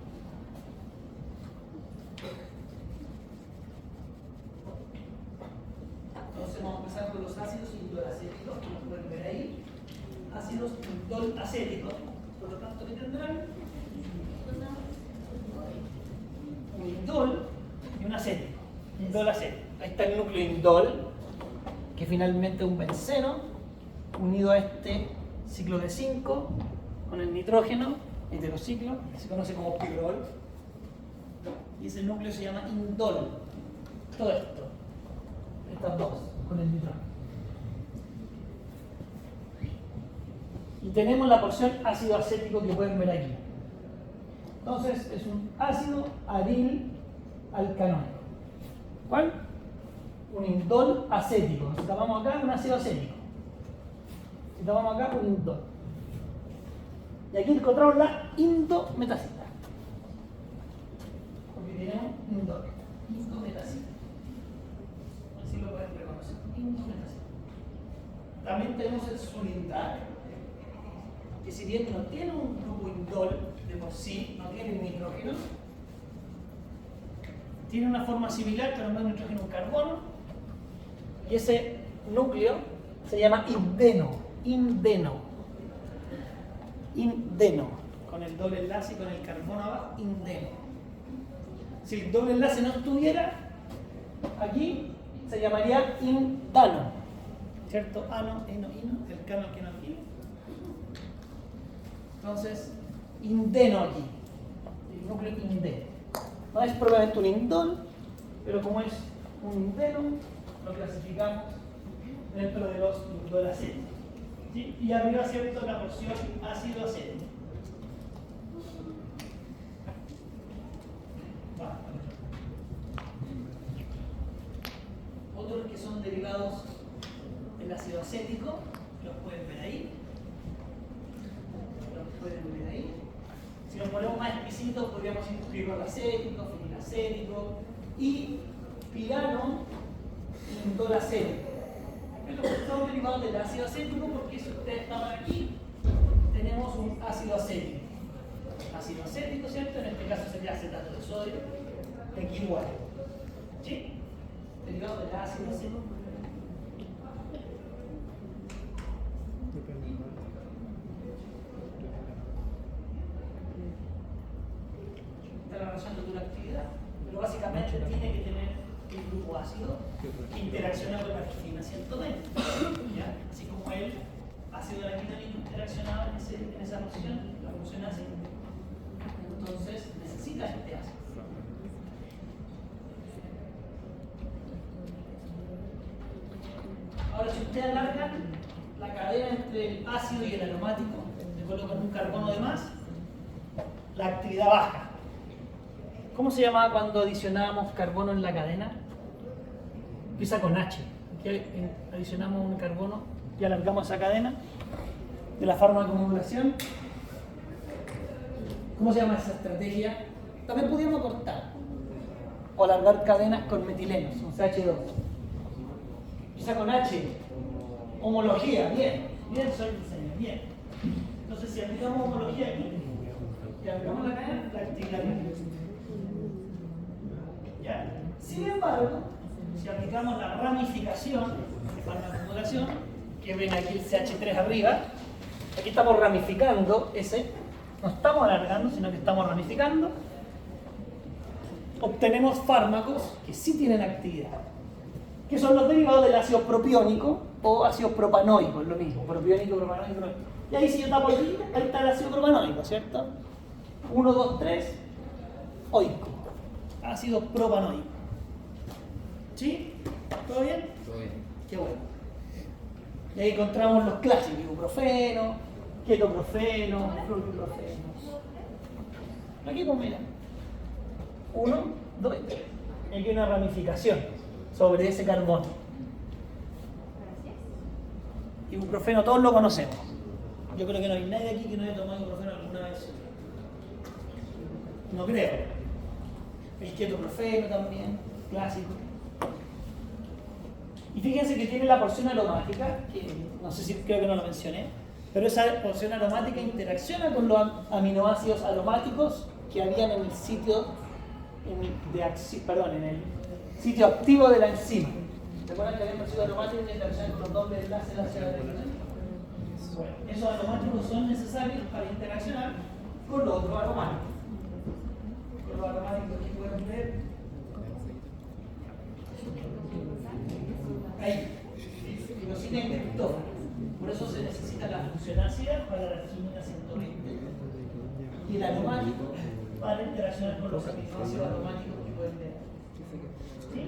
Entonces vamos a empezar con los ácidos indolacéticos, como pueden ver ahí. Ácidos indolacéticos, por lo tanto, ¿qué tendrán? Un indol y un acético. Indolacético. Ahí está el núcleo indol, que finalmente es un benceno unido a este ciclo de 5 con el nitrógeno, heterociclo, que se conoce como pirrol. Y ese núcleo se llama indol. Todo esto, estas dos, con el nitrógeno. Y tenemos la porción ácido acético que pueden ver aquí. Entonces es un ácido aril alcanoico. ¿Cuál? Un indol acético. Si tomamos acá, un ácido acético. Si tomamos acá, un indol. Y aquí encontramos la indometacita. Porque tenemos indol. Indometacita. Así lo pueden reconocer. Indometacita. También tenemos el sulindal, que si bien no tiene un grupo indol de por sí, no tiene nitrógeno, tiene una forma similar, pero no es nitrógeno, un carbono, y ese núcleo se llama indeno, con el doble enlace y con el carbono abajo, indeno. Si el doble enlace no estuviera aquí, se llamaría indano, ¿cierto? Ano, eno, ino, el cano, el queno, el quino. Entonces, indeno aquí, el núcleo indeno. No es propiamente un indol, pero como es un indeno, lo clasificamos dentro de los indolacéticos. ¿Sí? Y arriba, ¿cierto?, la porción ácido acético. Otros que son derivados de las acético, los pueden ver ahí. Si nos ponemos más exquisitos, podríamos incluir acético, fenilacético y pirano indolacético. Estos son derivados del ácido acético porque si ustedes estaban aquí, tenemos un ácido acético. Ácido acético, ¿cierto? En este caso sería acetato de sodio, aquí igual. ¿Sí? Derivado del ácido acético. La relación de dura actividad, pero básicamente tiene que tener el grupo ácido que interacciona con la arginina 120, ¿ya? Así como el ácido de la quinolina interaccionaba en esa función, la función así. Entonces necesita este ácido. Ahora, si ustedes alargan la cadena entre el ácido y el aromático, le colocan un carbono de más, la actividad baja. ¿Cómo se llamaba cuando adicionábamos carbono en la cadena? Empieza con H. Aquí adicionamos un carbono y alargamos esa cadena de la farmacomodulación. ¿Cómo se llama esa estrategia? También podríamos cortar o alargar cadenas con metilenos, un CH2. Empieza con H. Homología, bien. Bien, soy diseño, bien. Entonces, si aplicamos homología aquí y aplicamos la cadena, la actividad viene. ¿Ya? Sin embargo, si aplicamos la ramificación de farmacomodulación, que ven aquí el CH3 arriba, aquí estamos ramificando ese, no estamos alargando, sino que estamos ramificando, obtenemos fármacos que sí tienen actividad, que son los derivados del ácido propiónico o ácido propanoico, es lo mismo, propiónico, propanoico. Y ahí si yo tapo aquí, ahí está el ácido propanoico, ¿cierto? 1, 2, 3, oico. Ácido propanoico. ¿Sí? ¿Todo bien? Todo bien. Qué bueno. Y ahí encontramos los clásicos, ibuprofeno, ketoprofeno, fluoroprofeno. Aquí pues mira. 1, 2 y 3. Aquí hay una ramificación sobre ese carbono. Ibuprofeno todos lo conocemos. Yo creo que no hay nadie aquí que no haya tomado ibuprofeno alguna vez. No creo. El ketoprofeno también, clásico. Y fíjense que tiene la porción aromática, que no sé si creo que no lo mencioné, pero esa porción aromática interacciona con los aminoácidos aromáticos que habían en el sitio en el sitio activo de la enzima. ¿Recuerdan que había un ácido aromático que interacciona con los dobles de enlace hacia la derecha? Bueno, esos aromáticos son necesarios para interaccionar con los otros aromáticos. Con los aromáticos que pueden ver ahí, tirosina y triptófano. Por eso se necesita la función ácida para la química 120 y el aromático para interaccionar con los aminoácidos aromáticos que pueden ver. ¿Sí?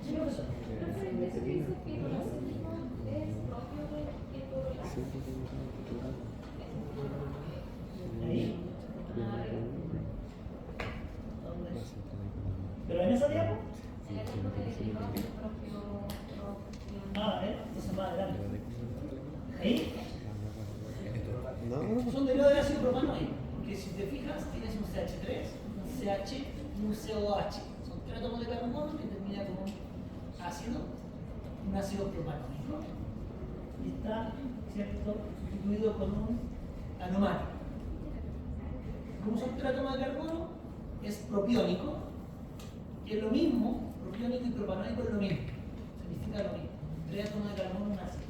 ¿Sí, profesor? Eso que dice que el acético es propio del ketorolazo. Ahí. ¿Dónde? ¿Pero en esa diapo? El acético es propio. Entonces más adelante. Ahí. No, Son derivados del ácido propanoico. Porque si te fijas, tienes un CH3, un CH y un COH. Son tres átomos de carbono que terminan con un ácido propanoico. Y está, ¿cierto?, sustituido con un aromático. Como son tres átomos de carbono, es propiónico, que es lo mismo, propiónico y propanoico es lo mismo. Significa lo mismo. Tres átomos de carbono, un ácido.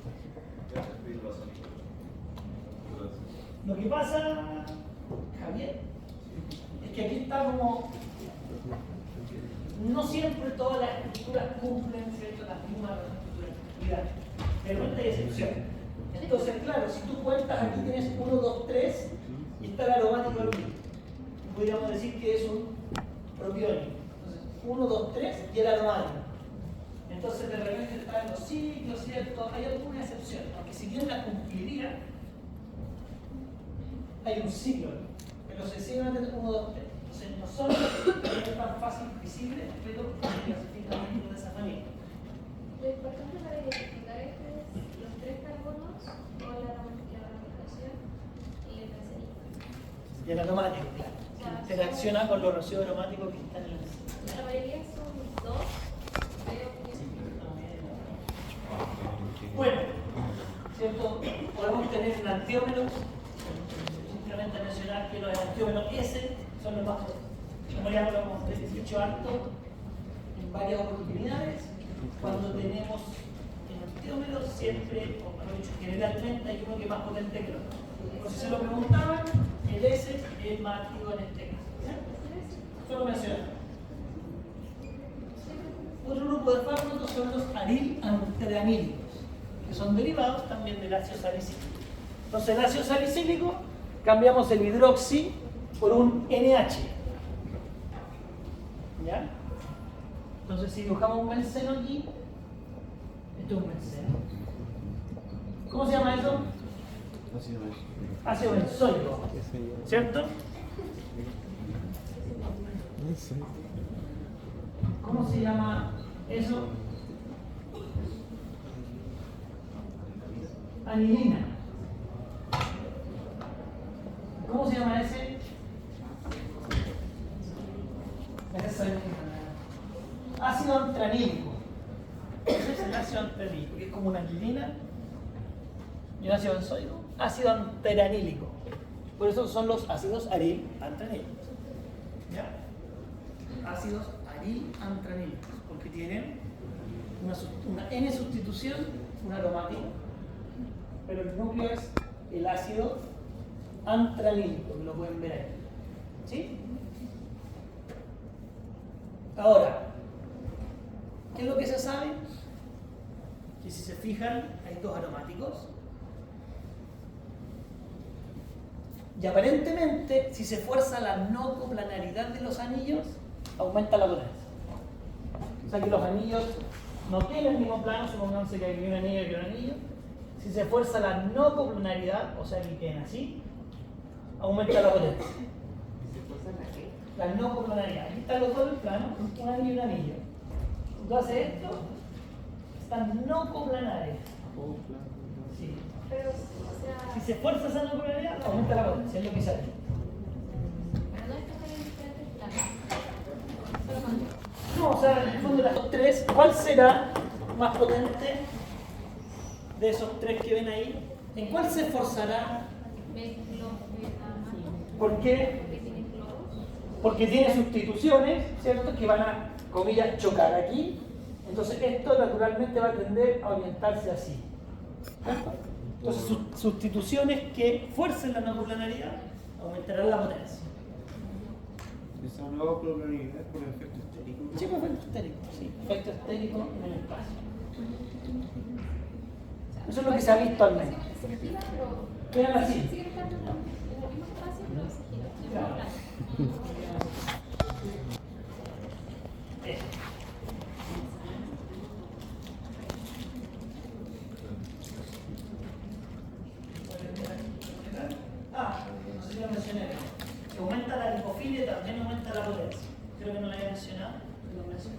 Lo que pasa, Javier, es que aquí está como. No siempre todas las estructuras cumplen, ¿cierto?, las mismas estructuras. De repente hay excepciones. Entonces, claro, si tú cuentas, aquí tienes 1, 2, 3 y está el aromático al mismo. Podríamos decir que es un propiónico. Entonces, 1, 2, 3 y el aromático. Entonces, de repente está en los sitios, ¿cierto? Hay alguna excepción, aunque si bien la cumpliría, hay un ciclo, pero se siguen a tener 1, 2, 3. Entonces, no son tan fácil visibles, pero se clasifican dentro de esa familia. Lo importante para identificar esto es los 3 carbonos o la ramificación y el benceno. Y el aromático, claro. Que interacciona con los residuos aromáticos que están en el... La mayoría son 2, creo que sí. Bueno, ¿cierto? Podemos tener enantiómeros. Simplemente mencionar que los enantiómeros S son los más, como ya lo hemos dicho harto en varias oportunidades. Cuando tenemos enantiómeros, siempre, o mejor dicho, generalmente hay uno que es más potente que el otro. Por si se lo preguntaban, el S es más activo en este caso. ¿Sí? Solo mencionar. Otro grupo de fármacos son los arilantranílicos, que son derivados también del ácido salicílico. Entonces, el ácido salicílico, cambiamos el hidroxi por un NH. ¿Ya? Entonces, si dibujamos un benceno aquí, esto es un benceno. ¿Cómo se llama eso? Ácido benzoico. ¿Cierto? ¿Cómo se llama eso? Anilina. ¿Cómo se llama ese? Ácido antranílico. Ese es el ácido antranílico, que es como una anilina y un ácido benzoico. Ácido anteranílico. Por eso son los ácidos arilantranílicos. ¿Ya? Ácidos arilantranílicos, porque tienen una N sustitución, un aromático, pero el núcleo es el ácido antranílico, que lo pueden ver ahí. ¿Sí? Ahora, ¿qué es lo que se sabe? Que si se fijan, hay 2 aromáticos. Y aparentemente, si se fuerza la no coplanaridad de los anillos, aumenta la potencia. O sea que los anillos no tienen el mismo plano, supongamos que hay un anillo y un anillo. Si se fuerza la no coplanaridad, o sea que queden así, aumenta la potencia. La no coplanaridad. Aquí están los dos en plano, un anillo y un anillo. Tú haces esto, están no coplanares. Sí. Pero, o sea, Si se fuerza esa no coplanaridad, aumenta la potencia, es lo que sale. pero no es que estén en diferentes planos. Solo cuando. No, o sea, en el fondo de las 3, ¿cuál será más potente de esos 3 que ven ahí? ¿En cuál se esforzará? ¿Por qué? Porque tiene cloros. Porque tiene sustituciones, ¿cierto? Que van a, comillas, chocar aquí. Entonces esto naturalmente va a tender a orientarse así. ¿Cierto? Entonces sustituciones que fuercen la no coplanaridad aumentarán la potencia. Esa nueva clonalidad por efecto estérico. Sí, por efecto estérico. Sí, efecto estérico en el espacio. Eso es lo que se ha visto al menos. Se gira, pero Quedan así. sigue estando en el mismo espacio, pero se gira. En el Claro. mismo plano. Eso. No sé si lo mencioné. Que aumenta la lipofilia y también aumenta la potencia. Creo que no lo había mencionado.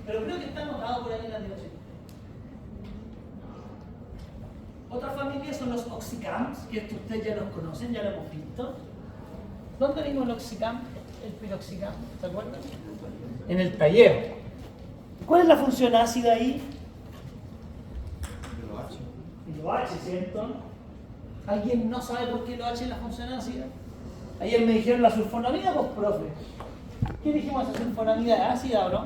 Pero creo que está anotado por ahí en la diapositiva. Otra familia son los oxicams, que esto ustedes ya los conocen, ya lo hemos visto. ¿Dónde vimos el oxicam? El piroxicam, ¿se acuerdan? En el taller. ¿Cuál es la función ácida ahí? De los H. El OH, ¿cierto? ¿Alguien no sabe por qué el OH es la función ácida? Ayer me dijeron la sulfonamida, pues profe. ¿Qué dijimos? ¿Esa sulfonamida es ácida o no?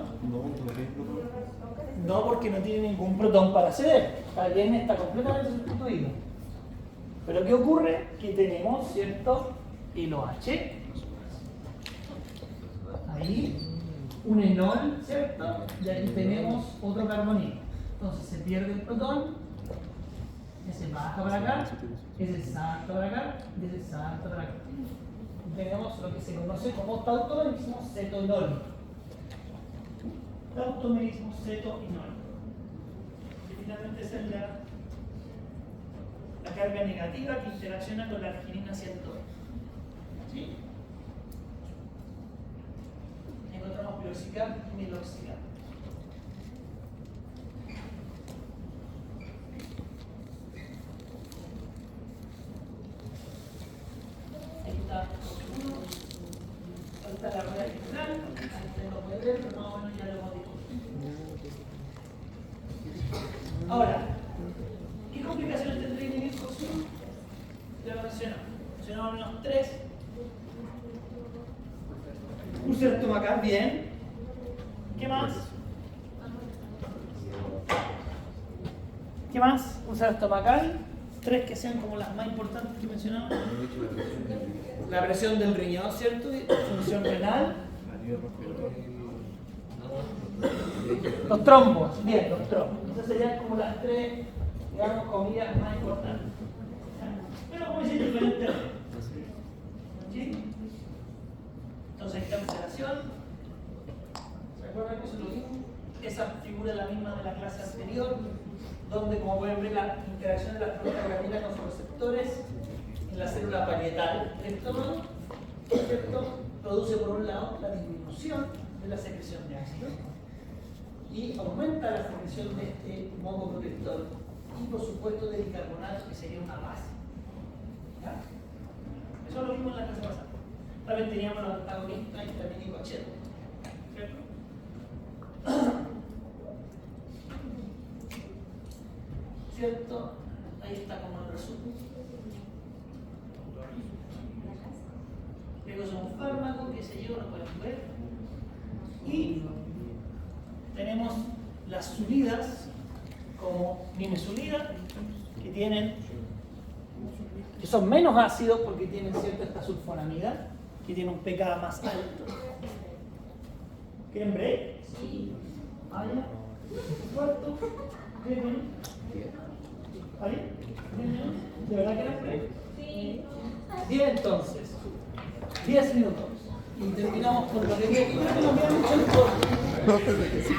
No, porque no tiene ningún protón para ceder. También está completamente sustituido. Pero ¿qué ocurre? Que tenemos, ¿cierto? El OH. Ahí, un enol, ¿cierto? Y aquí tenemos otro carbonilo. Entonces se pierde el protón, ese baja para acá, ese salta para acá, y ese salta para acá. Y tenemos lo que se conoce como tautomerismo cetonólico. Tautomerismo cetonólico. Y finalmente esa es la carga negativa que interacciona con la arginina 102. ¿Sí? Encontramos piroxicam y meloxicam. está la rueda central, usted lo puede ver, pero más o menos ya lo hemos dicho. Ahora, ¿qué complicaciones tendría que vivir con su? Ya lo mencionamos. Mencionamos al menos 3. Úlcera estomacal, bien. ¿Qué más? ¿Qué más? Úlcera estomacal. 3 que sean como las más importantes que mencionamos. La presión del riñón, ¿cierto? Función renal. Los trombos, bien, los trombos. Entonces serían como las 3, digamos, comidas más importantes. Pero como dicen diferentes. ¿Sí? Entonces esta cancelación. ¿Se acuerdan que eso lo vimos? Esa figura es la misma de la clase anterior, donde como pueden ver la interacción de las prostaglandinas con sus receptores en la célula parietal del estómago, ¿cierto? Produce por un lado la disminución de la secreción de ácido y aumenta la secreción de este moco protector y por supuesto de bicarbonato, que sería una base. ¿Ya? Eso lo vimos en la clase pasada. También teníamos los antagonistas histamínico H, ¿cierto? ¿Cierto? Ahí está como el resumen. Luego es un fármaco que se lleva, lo pueden ver. Y tenemos las subidas como nimesulida, que son menos ácidos porque tienen cierta sulfonamida, que tiene un pKa más alto. ¿Quieren break? Sí. ¿Allá? ¿Cuarto? ¿Quieren? ¿Ahí? ¿De verdad quieren break? Sí. Bien, entonces. 10 minutos. Y terminamos con lo que nos habían hecho el corte. No, pero que sí.